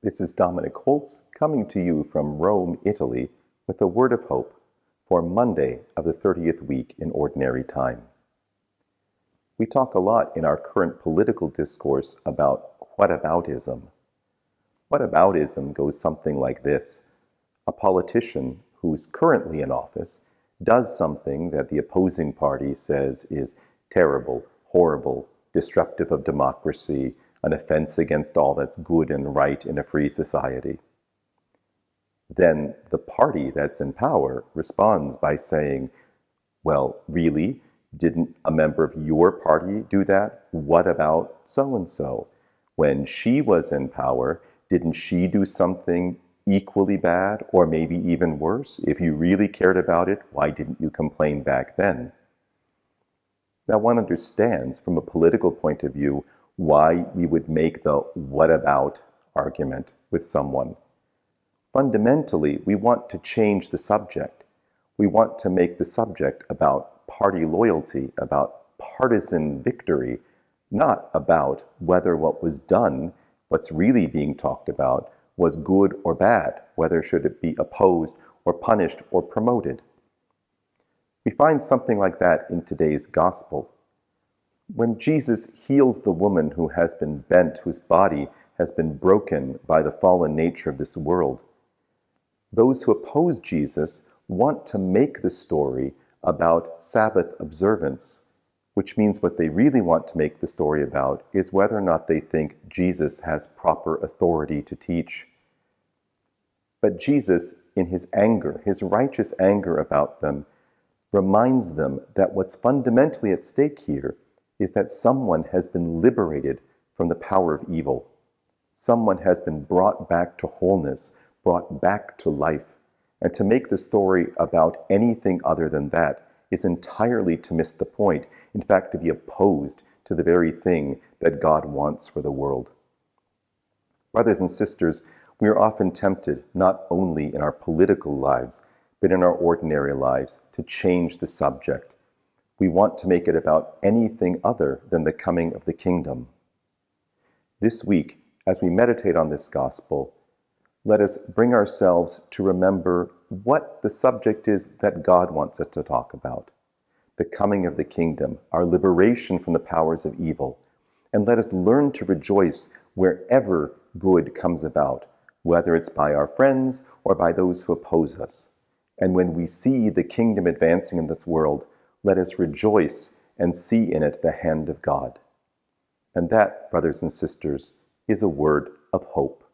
This is Dominic Holtz coming to you from Rome, Italy, with a word of hope for Monday of the 30th week in Ordinary Time. We talk a lot in our current political discourse about whataboutism. Whataboutism goes something like this. A politician who's currently in office does something that the opposing party says is terrible, horrible, disruptive of democracy, an offense against all that's good and right in a free society. Then the party that's in power responds by saying, well, really? Didn't a member of your party do that? What about so-and-so? When she was in power, didn't she do something equally bad or maybe even worse? If you really cared about it, why didn't you complain back then? Now, one understands from a political point of view why we would make the what about argument with someone. Fundamentally, we want to change the subject. We want to make the subject about party loyalty, about partisan victory, not about whether what was done, what's really being talked about, was good or bad, whether should it be opposed or punished or promoted. We find something like that in today's gospel. When Jesus heals the woman who has been bent, whose body has been broken by the fallen nature of this world, those who oppose Jesus want to make the story about Sabbath observance, which means what they really want to make the story about is whether or not they think Jesus has proper authority to teach. But Jesus, in his anger, his righteous anger about them, reminds them that what's fundamentally at stake here is that someone has been liberated from the power of evil. Someone has been brought back to wholeness, brought back to life. And to make the story about anything other than that is entirely to miss the point, in fact, to be opposed to the very thing that God wants for the world. Brothers and sisters, we are often tempted, not only in our political lives, but in our ordinary lives, to change the subject. We want to make it about anything other than the coming of the kingdom. This week, as we meditate on this gospel, let us bring ourselves to remember what the subject is that God wants us to talk about. The coming of the kingdom, our liberation from the powers of evil. And let us learn to rejoice wherever good comes about, whether it's by our friends or by those who oppose us. And when we see the kingdom advancing in this world, let us rejoice and see in it the hand of God. And that, brothers and sisters, is a word of hope.